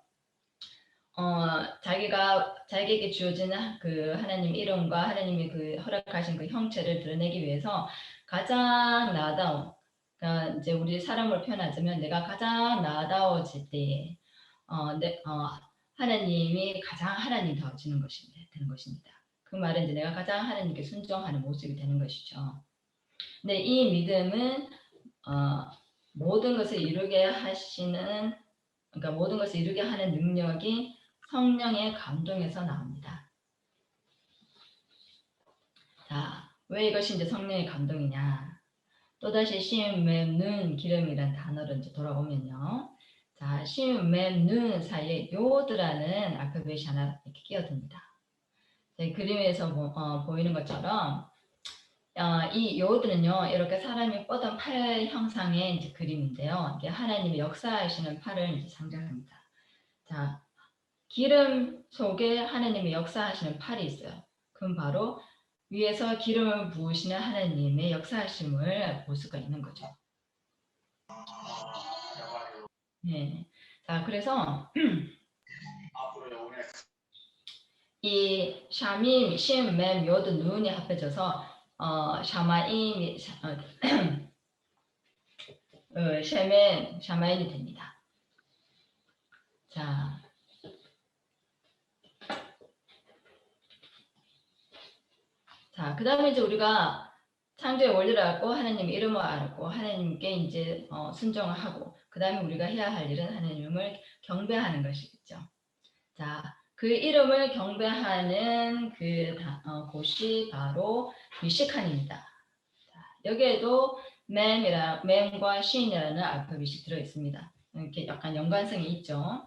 자기에게 주어지는 그 하나님 이름과 하나님이 그 허락하신 그 형체를 드러내기 위해서 가장 나아다운, 그러니까 이제 우리 사람을 표현하자면 내가 가장 나아다워질 때에 하나님이 가장 하나님다워지는 것입니다. 되는 것입니다. 그 말은 이제 내가 가장 하나님께 순종하는 모습이 되는 것이죠. 근데 이 믿음은 모든 것을 이루게 하시는, 그러니까 모든 것을 이루게 하는 능력이 성령의 감동에서 나옵니다. 자, 왜 이것이 이제 성령의 감동이냐? 또다시 시음맵는 기름이란 단어로 이제 돌아오면요. 자, 시음맵는 사이에 요드라는 알파벳이 하나 이렇게 끼어듭니다. 그림에서 보이는 것처럼 이 요드는요, 이렇게 사람이 뻗은 팔 형상의 이제 그림인데요. 이게 하나님이 역사하시는 팔을 이제 상징합니다. 자, 기름 속에 하나님이 역사하시는 팔이 있어요. 그럼 바로 위에서 기름을 부으시는 하나님의 역사하심을 볼 수가 있는 거죠. 네. 자, 그래서 이 샤밈, 심, 맴, 요드, 눈이 합해져서 샤마임, 셰멘, 샤마인이 됩니다. 자, 그 다음에 이제 우리가 창조의 원리를 알고 하나님 이름을 알고 하나님께 이제 순종을 하고 그 다음에 우리가 해야 할 일은 하나님을 경배하는 것이겠죠. 자, 그 이름을 경배하는 그 곳이 바로 미시칸입니다. 자, 여기에도 맴과 신이라는 알파벳이 들어 있습니다. 이렇게 약간 연관성이 있죠.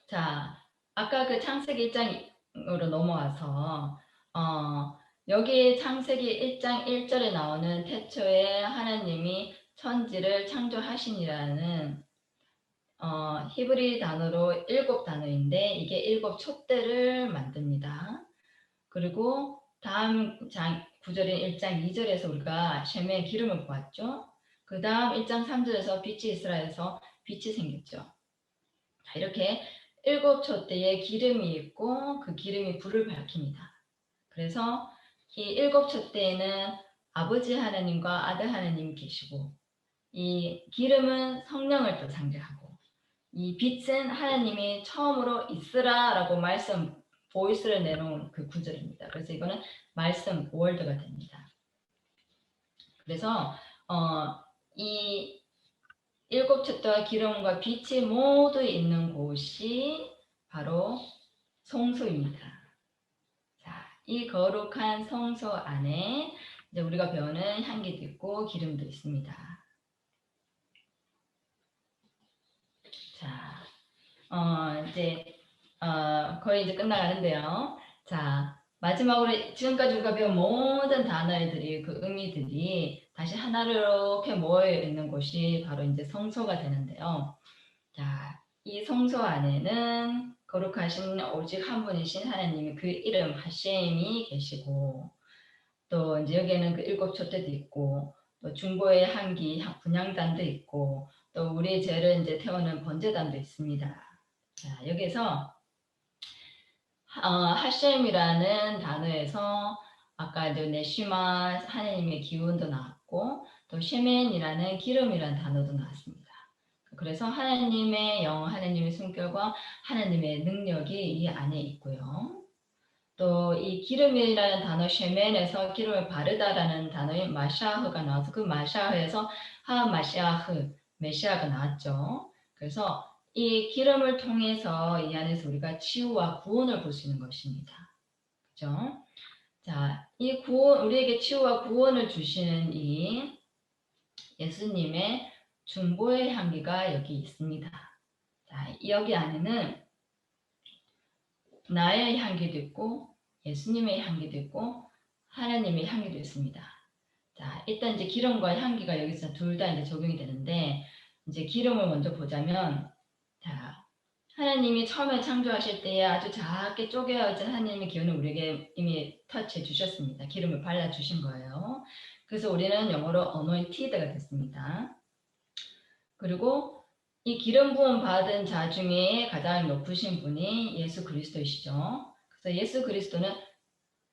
자, 아까 그 창세기 1장으로 넘어와서 여기 창세기 1장 1절에 나오는 태초에 하나님이 천지를 창조하시니라는 히브리 단어로 7단어인데 이게 7촛대를 만듭니다. 그리고 다음 구절인 1장 2절에서 우리가 셈의 기름을 보았죠. 그 다음 1장 3절에서 빛이 있으라해서 빛이 생겼죠. 자, 이렇게 7촛대에 기름이 있고 그 기름이 불을 밝힙니다. 그래서 이 7촛대에는 아버지 하나님과 아들 하나님이 계시고 이 기름은 성령을 또 상징하고 이 빛은 하나님이 처음으로 있으라라고 말씀 보이스를 내놓은 그 구절입니다. 그래서 이거는 말씀 월드가 됩니다. 그래서 이 7촛대와 기름과 빛이 모두 있는 곳이 바로 성소입니다. 자, 이 거룩한 성소 안에 이제 우리가 배우는 향기도 있고 기름도 있습니다. 자, 이제 거의 이제 끝나가는데요. 자, 마지막으로 지금까지 우리가 배운 모든 단어들이 그 의미들이 다시 하나로 이렇게 모여 있는 곳이 바로 이제 성소가 되는데요. 자, 이 성소 안에는 거룩하신 오직 한 분이신 하나님의 그 이름 하셴이 계시고 또 이제 여기에는 그 7촛대도 있고 또 중보의 향기 분향단도 있고 또 우리의 죄를 이제 태우는 번제단도 있습니다. 자, 여기서 하셴이라는 단어에서 아까 이제 네시마 하나님의 기운도 나왔고 또 셰멘이라는 기름이라는 단어도 나왔습니다. 그래서 하나님의 영, 하나님의 숨결과 하나님의 능력이 이 안에 있고요. 또 이 기름이라는 단어 셰멘에서 기름을 바르다라는 단어인 마샤흐가 나와서 그 마샤흐에서 하마샤흐 메시아가 나왔죠. 그래서 이 기름을 통해서 이 안에서 우리가 치유와 구원을 볼 수 있는 것입니다. 그죠? 자, 이 구원, 우리에게 치유와 구원을 주시는 이 예수님의 중보의 향기가 여기 있습니다. 자, 여기 안에는 나의 향기도 있고 예수님의 향기도 있고 하나님의 향기도 있습니다. 자, 일단 이제 기름과 향기가 여기서 둘 다 이제 적용이 되는데 이제 기름을 먼저 보자면 자, 하나님이 처음에 창조하실 때에 아주 작게 쪼개어진 하나님의 기운을 우리에게 이미 터치해 주셨습니다. 기름을 발라 주신 거예요. 그래서 우리는 영어로 anointed가 됐습니다. 그리고 이 기름 부음 받은 자 중에 가장 높으신 분이 예수 그리스도이시죠. 그래서 예수 그리스도는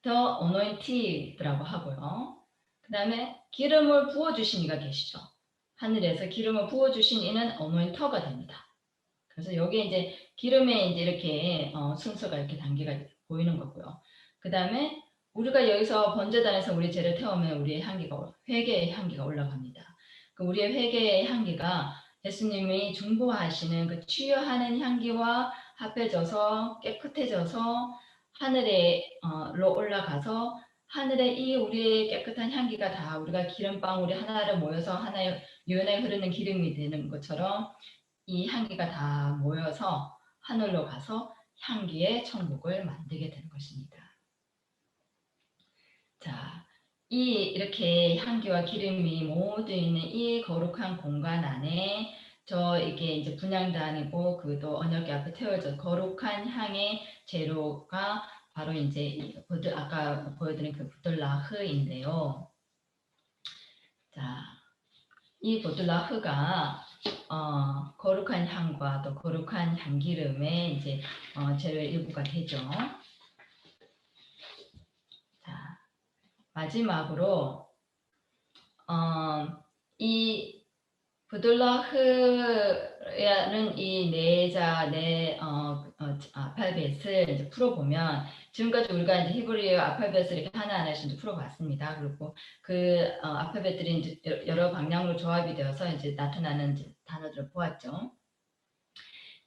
the anointed라고 하고요. 그 다음에 기름을 부어주신 이가 계시죠. 하늘에서 기름을 부어주신 이는 어노인터가 됩니다. 그래서 여기에 이제 기름에 이제 이렇게 순서가 이렇게 단계가 보이는 거고요. 그 다음에 우리가 여기서 번제단에서 우리 죄를 태우면 우리의 향기가 회개의 향기가 올라갑니다. 그 우리의 회개의 향기가 예수님이 중보하시는 그 치유하는 향기와 합해져서 깨끗해져서 하늘에로 올라가서 하늘에 이 우리의 깨끗한 향기가 다 우리가 기름방울이 하나를 모여서 하나의 유연하게 흐르는 기름이 되는 것처럼 이 향기가 다 모여서 하늘로 가서 향기의 천국을 만들게 되는 것입니다. 자, 이렇게 향기와 기름이 모두 있는 이 거룩한 공간 안에 이게 이제 분향단이고 그도 언약궤 앞에 태워져 거룩한 향의 재료가 바로 이제 아까 보여드린 그 보들라흐인데요. 자, 이 보들라흐가 거룩한 향과 또 거룩한 향기름의 이제 재료 일부가 되죠. 자, 마지막으로 이 부들라흐라는 이 알파벳을 이제 풀어보면 지금까지 우리가 이제 히브리어 알파벳을 이렇게 하나하나씩 이제 풀어봤습니다. 그리고 그 알파벳들이 이제 여러 방향으로 조합이 되어서 이제 나타나는 이제 단어들을 보았죠.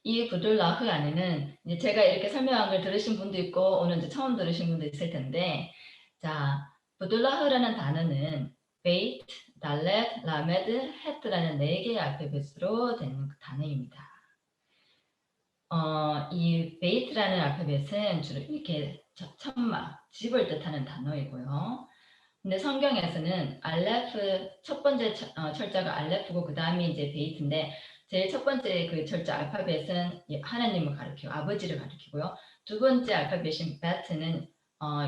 이 부들라흐 안에는 이제 제가 이렇게 설명한 걸 들으신 분도 있고 오늘 이제 처음 들으신 분도 있을 텐데, 자, 부들라흐라는 단어는 베이트, 달렛, 라메드, 헤트라는 4개의 알파벳으로 된 단어입니다. 이 베이트라는 알파벳은 주로 이렇게 천막, 집을 뜻하는 단어이고요. 근데 성경에서는 알레프, 첫 번째 철자가 알레프고 그 다음에 이제 베이트인데 제일 첫 번째 그 철자 알파벳은 하나님을 가리키고 아버지를 가리키고요. 두 번째 알파벳인 베트는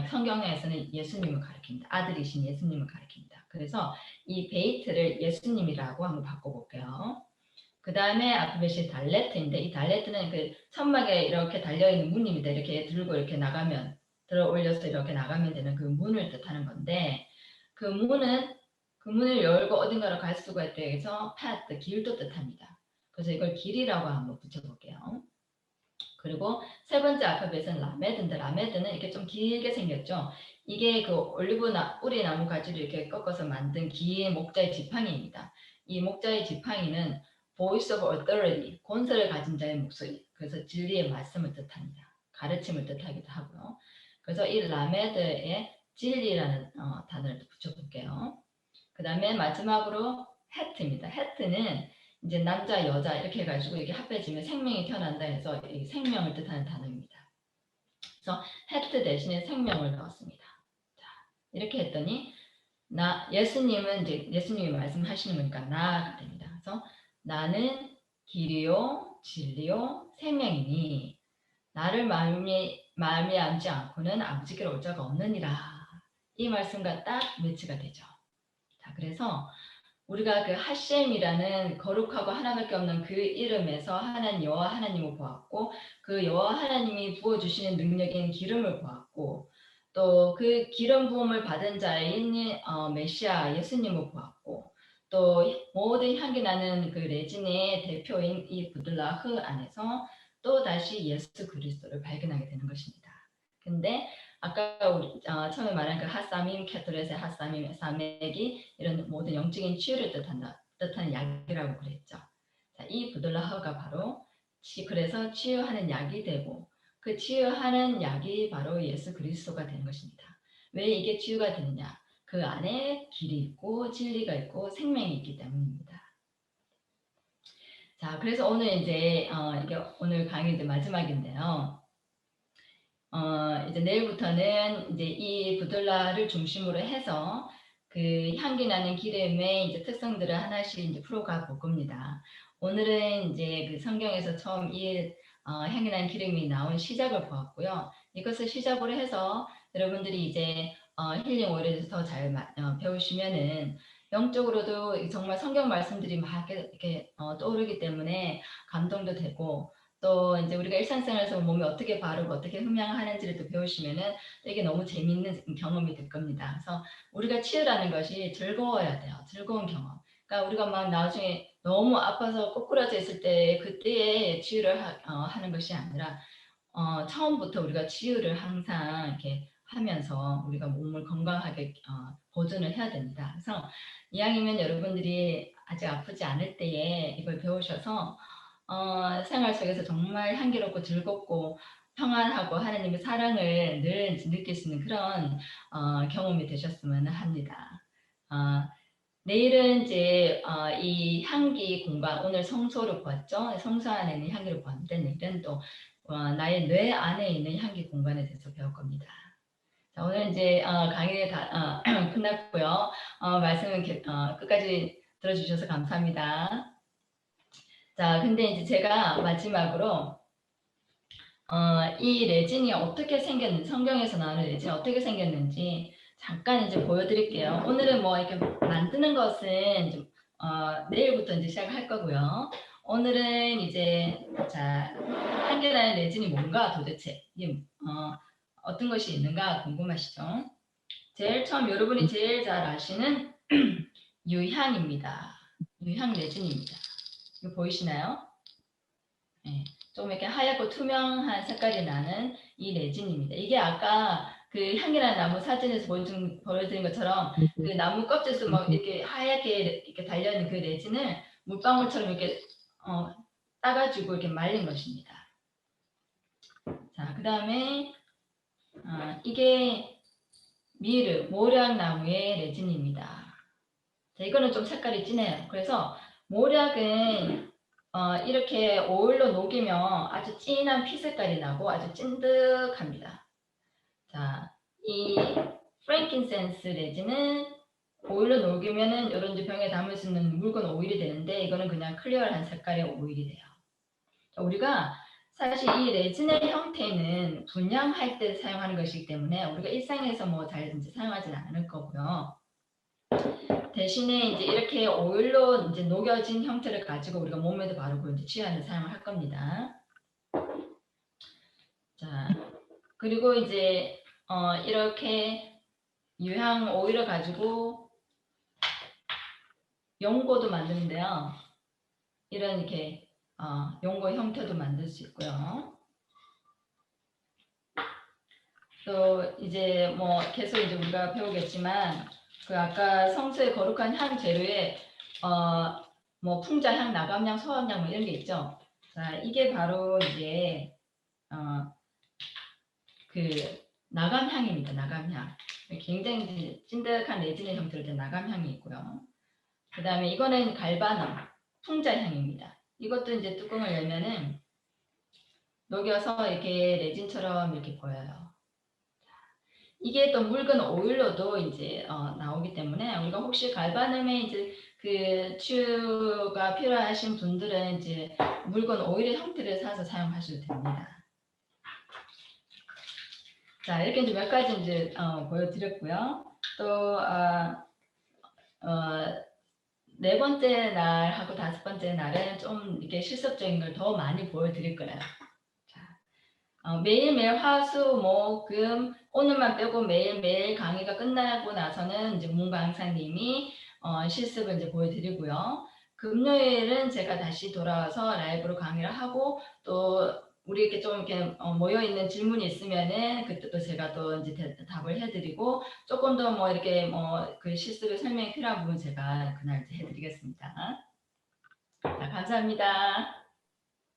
성경에서는 예수님을 가리킵니다. 아들이신 예수님을 가리킵니다. 그래서 이 베이트를 예수님이라고 한번 바꿔볼게요. 그 다음에 알파벳이 달레트인데 이 달레트는 그 천막에 이렇게 달려있는 문입니다. 이렇게 들고 이렇게 나가면 들어 올려서 이렇게 나가면 되는 그 문을 뜻하는 건데 그 문을 열고 어딘가로 갈 수가 있다 해서 path, 길도 뜻합니다. 그래서 이걸 길이라고 한번 붙여볼게요. 그리고 세 번째 알파벳은 라메드인데 라메드는 이렇게 좀 길게 생겼죠. 이게 그 뿌리 나무 가지를 이렇게 꺾어서 만든 긴 목자의 지팡이입니다. 이 목자의 지팡이는 voice of authority, 권세를 가진 자의 목소리, 그래서 진리의 말씀을 뜻합니다. 가르침을 뜻하기도 하고요. 그래서 이 라메드에 진리라는 단어를 붙여볼게요. 그 다음에 마지막으로 해트입니다. 해트는 이제 남자, 여자 이렇게 해가지고 이게 합해지면 생명이 태어난다 해서 이 생명을 뜻하는 단어입니다. 그래서 해트 대신에 생명을 넣었습니다. 자, 이렇게 했더니 예수님은 이제 예수님이 말씀하시는 거니까 나가 됩니다. 그래서 나는 길이요, 진리요, 생명이니 나를 말미암지 않고는 아버지께로 올 자가 없느니라. 이 말씀과 딱 매치가 되죠. 자, 그래서 우리가 그 하셴이라는 거룩하고 하나밖에 없는 그 이름에서 하나님 여호와 하나님을 보았고 그 여호와 하나님이 부어주시는 능력인 기름을 보았고 또 그 기름 부음을 받은 자인 메시아 예수님을 보았고 또 모든 향기 나는 그 레진의 대표인 이 부들라흐 안에서 또 다시 예수 그리스도를 발견하게 되는 것입니다. 근데 아까 우리 처음에 말한 그 핫사밈, 캐토렛의 핫사밈, 사맥이 이런 모든 영적인 치유를 뜻하는 약이라고 그랬죠. 자, 이 부들라흐가 바로 그래서 치유하는 약이 되고 그 치유하는 약이 바로 예수 그리스도가 되는 것입니다. 왜 이게 치유가 되느냐? 그 안에 길이 있고 진리가 있고 생명이 있기 때문입니다. 자, 그래서 오늘 이제 이게 오늘 강의 이제 마지막인데요. 이제 내일부터는 이제 이 부들라를 중심으로 해서 그 향기 나는 기름의 이제 특성들을 하나씩 이제 풀어가 볼 겁니다. 오늘은 이제 그 성경에서 처음 이 향기 나는 기름이 나온 시작을 보았고요. 이것을 시작으로 해서 여러분들이 이제 힐링 오일에 대해서 더 잘 배우시면은 영적으로도 정말 성경 말씀들이 막 이렇게 떠오르기 때문에 감동도 되고 또 이제 우리가 일상생활에서 몸이 어떻게 바르고 어떻게 흠양하는지를 또 배우시면은 이게 너무 재미있는 경험이 될 겁니다. 그래서 우리가 치유라는 것이 즐거워야 돼요. 즐거운 경험. 그러니까 우리가 막 나중에 너무 아파서 꼬꾸라져 있을 때 그때에 치유를 하는 것이 아니라 처음부터 우리가 치유를 항상 이렇게 하면서 우리가 몸을 건강하게 보존을 해야 됩니다. 그래서 이왕이면 여러분들이 아직 아프지 않을 때에 이걸 배우셔서 생활 속에서 정말 향기롭고 즐겁고 평안하고 하나님의 사랑을 늘 느낄 수 있는 그런 경험이 되셨으면 합니다. 내일은 이제 이 향기 공간, 오늘 성소를 보았죠. 성소 안에 있는 향기를 보았는데 내일은 또 나의 뇌 안에 있는 향기 공간에 대해서 배울 겁니다. 자, 오늘 이제 강의가 다 끝났고요. 말씀은 끝까지 들어주셔서 감사합니다. 자, 근데 이제 제가 마지막으로 이 레진이 어떻게 생겼는지, 성경에서 나오는 레진이 어떻게 생겼는지 잠깐 이제 보여드릴게요. 오늘은 뭐 이렇게 만드는 것은 좀, 내일부터 이제 시작할 거고요. 오늘은 이제 자, 향기라는 레진이 뭔가 도대체 이게 어떤 것이 있는가 궁금하시죠? 제일 처음 여러분이 제일 잘 아시는 유향입니다. 유향 레진입니다. 이거 보이시나요? 네. 좀 이렇게 하얗고 투명한 색깔이 나는 이 레진입니다. 이게 아까 그 향기라는 나무 사진에서 보여드린 것처럼 그 나무 껍질에서 막 이렇게 하얗게 이렇게 달려있는 그 레진을 물방울처럼 이렇게 따가지고 이렇게 말린 것입니다. 자, 그 다음에 이게 미르, 모략나무의 레진입니다. 자, 이거는 좀 색깔이 진해요. 그래서 모략은 이렇게 오일로 녹이면 아주 진한 피색깔이 나고 아주 찐득합니다. 자, 이 프랭킨센스 레진은 오일로 녹이면은 이런 병에 담을 수 있는 묽은 오일이 되는데 이거는 그냥 클리어한 색깔의 오일이 돼요. 자, 우리가 사실 이 레진의 형태는 분양할 때 사용하는 것이기 때문에 우리가 일상에서 뭐 잘 사용하지는 않을 거고요. 대신에 이제 이렇게 오일로 이제 녹여진 형태를 가지고 우리가 몸에도 바르고 이제 치아에 사용을 할 겁니다. 자, 그리고 이제 이렇게 유향 오일을 가지고 용고도 만드는데요. 이런 이렇게 용고 형태도 만들 수 있고요. 또 이제 뭐 계속 이제 우리가 배우겠지만 그 아까 성수의 거룩한 향 재료에 뭐 풍자향, 나감향, 소합향 뭐 이런 게 있죠. 자, 이게 바로 이제 그 나감향입니다. 나감향. 굉장히 찐득한 레진의 형태로 된 나감향이 있고요. 그 다음에 이거는 갈바넘, 풍자향입니다. 이것도 이제 뚜껑을 열면은 녹여서 이렇게 레진처럼 이렇게 보여요. 이게 또 묽은 오일로도 이제 나오기 때문에 우리가 혹시 갈바눔에 이제 그 치유가 필요하신 분들은 이제 묽은 오일의 형태를 사서 사용하셔도 됩니다. 자, 이렇게 이제 몇 가지 이제 보여드렸고요. 또 네 번째 날하고 다섯 번째 날은 좀 이렇게 실습적인 걸 더 많이 보여드릴 거예요. 매일매일 화수, 목, 금, 오늘만 빼고 매일매일 강의가 끝나고 나서는 이제 문 강사님이 실습을 이제 보여드리고요. 금요일은 제가 다시 돌아와서 라이브로 강의를 하고 또 우리 이렇게 좀 이렇게 모여 있는 질문이 있으면은 그때 또 제가 또 이제 답을 해드리고 조금 더 뭐 이렇게 뭐 그 실습의 설명이 필요한 부분 제가 그날 이제 해드리겠습니다. 자, 감사합니다.